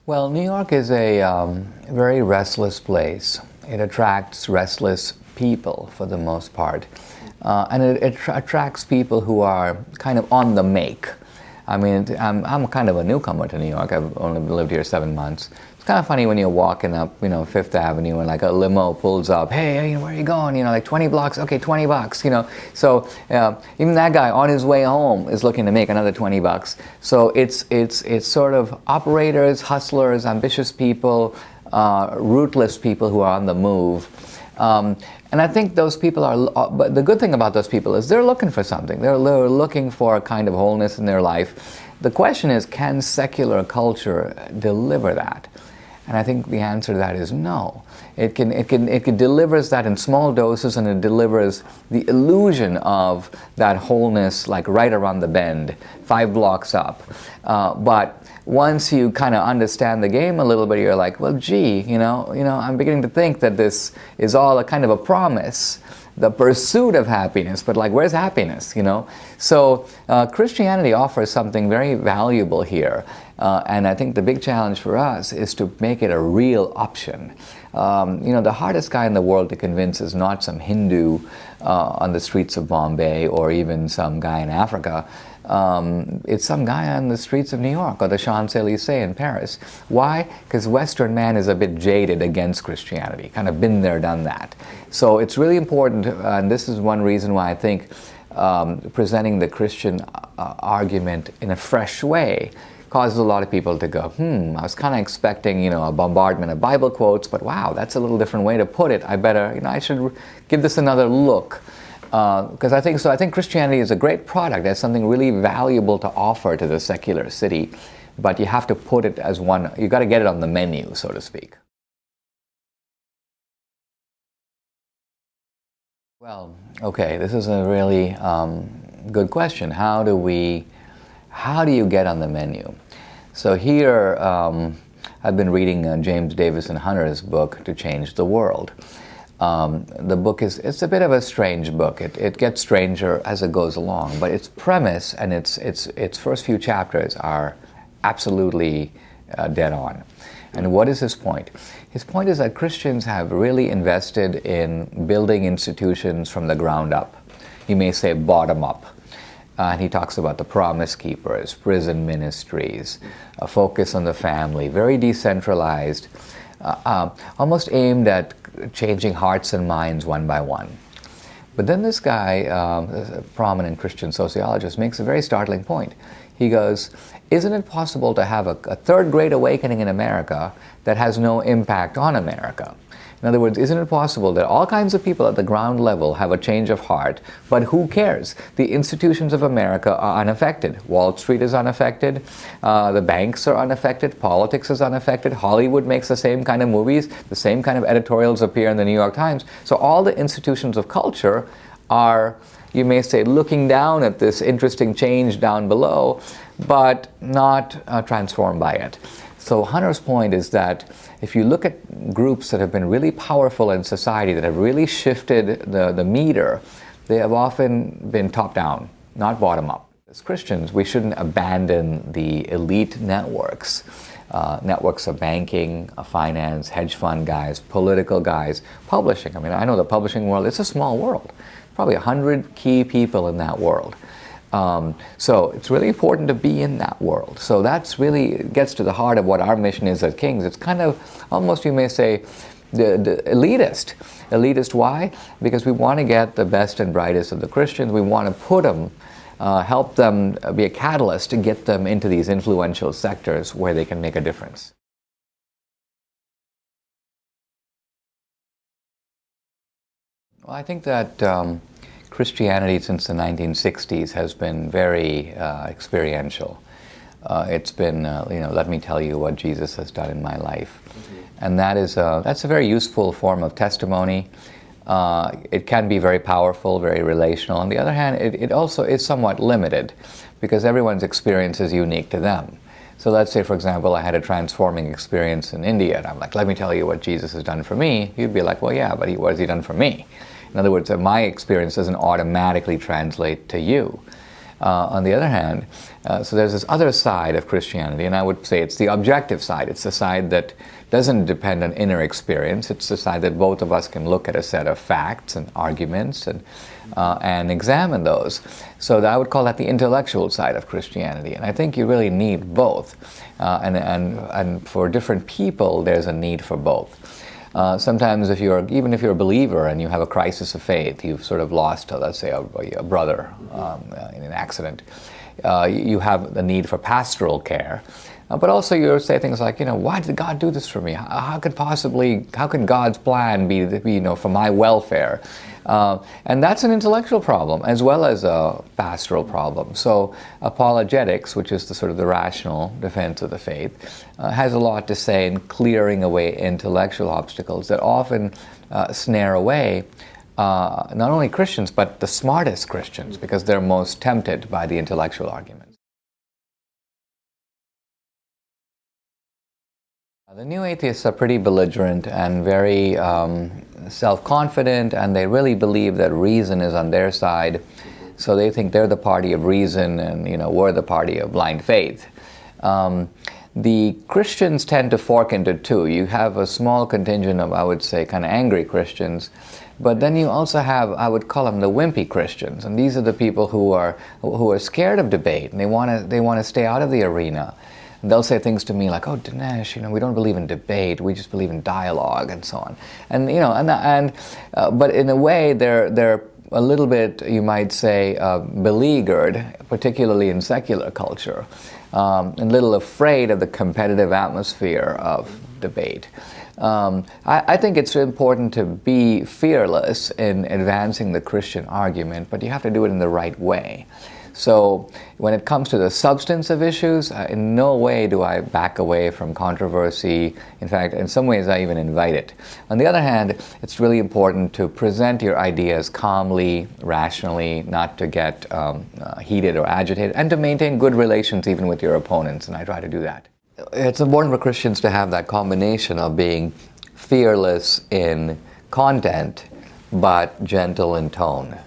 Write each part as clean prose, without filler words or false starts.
Well, New York is a very restless place. It attracts restless people for the most part. And it attracts people who are kind of on the make. I mean, I'm kind of a newcomer to New York. I've only lived here 7 months. It's kind of funny when you're walking up, Fifth Avenue and like a limo pulls up. Hey, where are you going? Like 20 blocks. Okay, $20. So even that guy on his way home is looking to make another $20. So it's sort of operators, hustlers, ambitious people, rootless people who are on the move. And I think those people are, but the good thing about those people is they're looking for something. They're looking for a kind of wholeness in their life. The question is, can secular culture deliver that? And I think the answer to that is no. It delivers that in small doses, and it delivers the illusion of that wholeness, like right around the bend, 5 blocks up. But once you kind of understand the game a little bit, you're like, well, gee, I'm beginning to think that this is all a kind of a promise, the pursuit of happiness, but like, where's happiness, So Christianity offers something very valuable here, and I think the big challenge for us is to make it a real option. The hardest guy in the world to convince is not some Hindu on the streets of Bombay or even some guy in Africa. It's some guy on the streets of New York or the Champs-Élysées in Paris. Why? Because Western man is a bit jaded against Christianity, kind of been there, done that. So it's really important, and this is one reason why I think presenting the Christian argument in a fresh way causes a lot of people to go, I was kind of expecting, a bombardment of Bible quotes, but wow, that's a little different way to put it. I should give this another look. Because I think Christianity is a great product. There's something really valuable to offer to the secular city, but you have to put it as one. You got to get it on the menu, so to speak. Well, okay, this is a really good question. How do you get on the menu? So here, I've been reading James Davison Hunter's book, To Change the World. The book it's a bit of a strange book. It gets stranger as it goes along, but its premise and its first few chapters are absolutely dead on. And what is his point? His point is that Christians have really invested in building institutions from the ground up. You may say bottom up. And he talks about the Promise Keepers, prison ministries, a focus on the family, very decentralized, almost aimed at changing hearts and minds one by one. But then this guy, a prominent Christian sociologist, makes a very startling point. He goes, isn't it possible to have a third great awakening in America that has no impact on America? In other words, isn't it possible that all kinds of people at the ground level have a change of heart, but who cares? The institutions of America are unaffected. Wall Street is unaffected. The banks are unaffected. Politics is unaffected. Hollywood makes the same kind of movies. The same kind of editorials appear in the New York Times. So all the institutions of culture are, you may say, looking down at this interesting change down below, but not transformed by it. So Hunter's point is that if you look at groups that have been really powerful in society, that have really shifted the meter, they have often been top down, not bottom up. As Christians, we shouldn't abandon the elite networks, networks of banking, finance, hedge fund guys, political guys, publishing. I mean, I know the publishing world, it's a small world. Probably 100 key people in that world. So it's really important to be in that world. So that's really gets to the heart of what our mission is at King's. It's kind of almost, you may say, the elitist. Elitist, why? Because we want to get the best and brightest of the Christians. We want to put them, help them be a catalyst to get them into these influential sectors where they can make a difference. Well, I think that Christianity since the 1960s has been very experiential. It's been, let me tell you what Jesus has done in my life. Mm-hmm. And that's a very useful form of testimony. It can be very powerful, very relational. On the other hand, it also is somewhat limited because everyone's experience is unique to them. So let's say, for example, I had a transforming experience in India, and I'm like, let me tell you what Jesus has done for me. You'd be like, well, yeah, but what has he done for me? In other words, my experience doesn't automatically translate to you. On the other hand, so there's this other side of Christianity, and I would say it's the objective side. It's the side that doesn't depend on inner experience. It's the side that both of us can look at a set of facts and arguments and examine those. So I would call that the intellectual side of Christianity. And I think you really need both. And for different people, there's a need for both. Sometimes even if you're a believer and you have a crisis of faith, you've sort of lost, let's say, a brother in an accident, you have the need for pastoral care. But also you say things like, why did God do this for me? How can God's plan be for my welfare? And that's an intellectual problem as well as a pastoral problem. So apologetics, which is the rational defense of the faith, has a lot to say in clearing away intellectual obstacles that often snare away not only Christians, but the smartest Christians, because they're most tempted by the intellectual arguments. The new atheists are pretty belligerent and very self-confident, and they really believe that reason is on their side. So they think they're the party of reason, and we're the party of blind faith. The Christians tend to fork into two. You have a small contingent of, I would say, kind of angry Christians, but then you also have, I would call them the wimpy Christians, and these are the people who are scared of debate, and they want to stay out of the arena. They'll say things to me like, "Oh, Dinesh, we don't believe in debate. We just believe in dialogue," and so on. And but in a way, they're a little bit, you might say, beleaguered, particularly in secular culture, and a little afraid of the competitive atmosphere of debate. I think it's important to be fearless in advancing the Christian argument, but you have to do it in the right way. So when it comes to the substance of issues, in no way do I back away from controversy. In fact, in some ways I even invite it. On the other hand, it's really important to present your ideas calmly, rationally, not to get heated or agitated, and to maintain good relations even with your opponents, and I try to do that. It's important for Christians to have that combination of being fearless in content, but gentle in tone.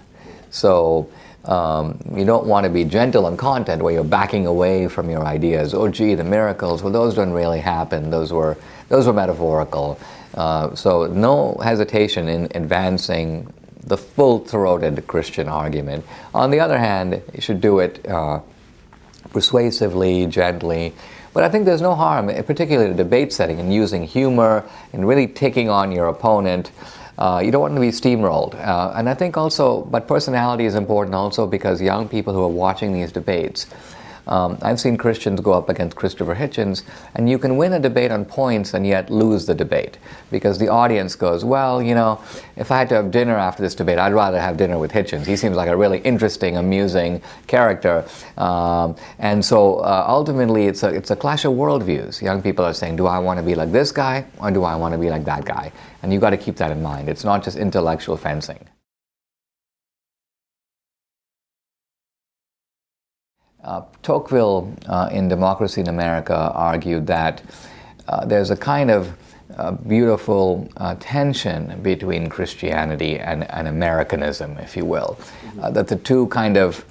So you don't want to be gentle in content where you're backing away from your ideas. Oh, gee, the miracles, well, those don't really happen. Those were metaphorical. So no hesitation in advancing the full-throated Christian argument. On the other hand, you should do it persuasively, gently. But I think there's no harm, particularly in a debate setting, in using humor and really taking on your opponent. You don't want to be steamrolled. And I think also, but personality is important also, because young people who are watching these debates, I've seen Christians go up against Christopher Hitchens, and you can win a debate on points and yet lose the debate, because the audience goes, well, if I had to have dinner after this debate, I'd rather have dinner with Hitchens. He seems like a really interesting, amusing character. And so ultimately it's a clash of worldviews. Young people are saying, do I want to be like this guy, or do I want to be like that guy? And you've got to keep that in mind. It's not just intellectual fencing. Tocqueville in Democracy in America argued that there's a kind of beautiful tension between Christianity and Americanism, if you will, that the two kind of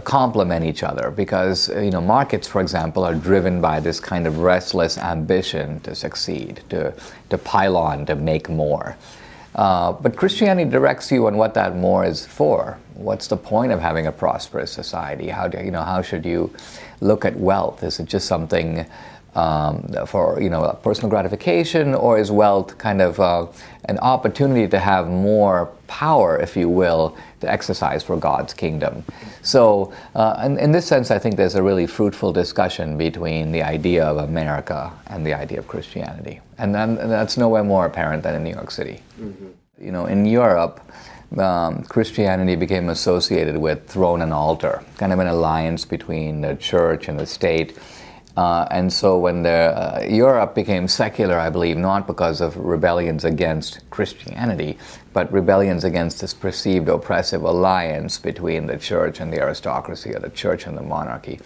complement each other, because markets, for example, are driven by this kind of restless ambition to succeed, to pile on, to make more. But Christianity directs you on what that more is for. What's the point of having a prosperous society? How should you look at wealth? Is it just something for personal gratification, or is wealth kind of an opportunity to have more power, if you will, to exercise for God's kingdom? So in this sense, I think there's a really fruitful discussion between the idea of America and the idea of Christianity. And that's nowhere more apparent than in New York City. Mm-hmm. In Europe, Christianity became associated with throne and altar, kind of an alliance between the church and the state. And so when Europe became secular, I believe, not because of rebellions against Christianity, but rebellions against this perceived oppressive alliance between the church and the aristocracy, or the church and the monarchy.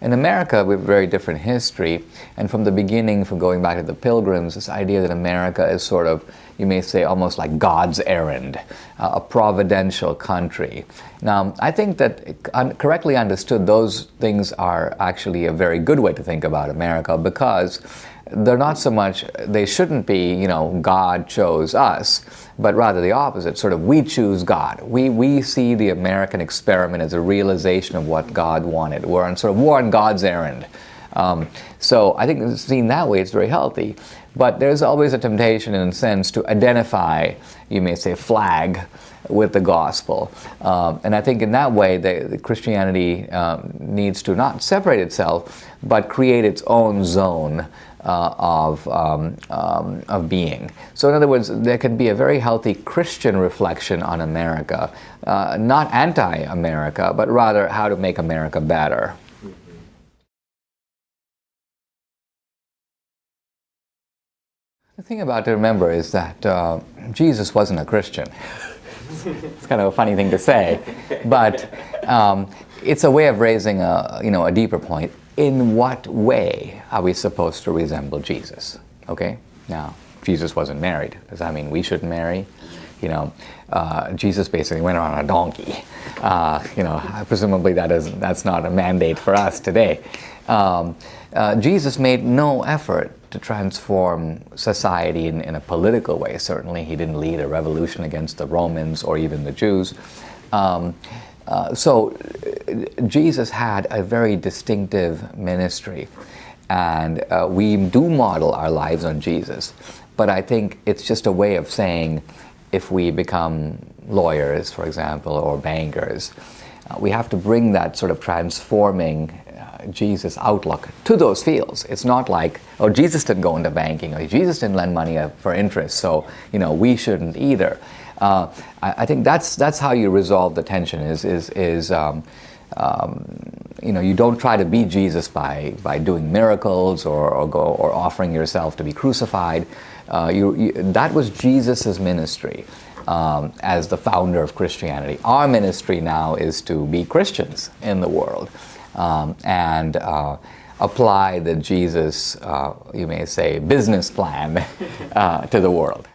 In America, we have a very different history, and from the beginning, from going back to the Pilgrims, this idea that America is sort of, you may say, almost like God's errand, a providential country. Now, I think that correctly understood, those things are actually a very good way to think about America, because they're not so much, they shouldn't be, you know, God chose us, but rather the opposite, sort of we choose God. We see the American experiment as a realization of what God wanted. We're on God's errand. So I think seen that way, it's very healthy. But there's always a temptation, in a sense, to identify, you may say, flag with the gospel. And I think in that way, the Christianity needs to not separate itself, but create its own zone of being. So in other words, there can be a very healthy Christian reflection on America, not anti-America, but rather how to make America better. The thing about to remember is that Jesus wasn't a Christian. It's kind of a funny thing to say, but it's a way of raising a deeper point. In what way are we supposed to resemble Jesus? Okay? Now, Jesus wasn't married. Does that mean we shouldn't marry? Jesus basically went on a donkey. Presumably that's not a mandate for us today. Jesus made no effort to transform society in a political way. Certainly, he didn't lead a revolution against the Romans or even the Jews. So Jesus had a very distinctive ministry, and we do model our lives on Jesus. But I think it's just a way of saying, if we become lawyers, for example, or bankers, we have to bring that sort of transforming Jesus outlook to those fields. It's not like, oh, Jesus didn't go into banking, or Jesus didn't lend money for interest, so we shouldn't either. I think that's how you resolve the tension. You don't try to be Jesus by doing miracles or offering yourself to be crucified. That was Jesus's ministry as the founder of Christianity. Our ministry now is to be Christians in the world and apply the Jesus, you may say, business plan to the world.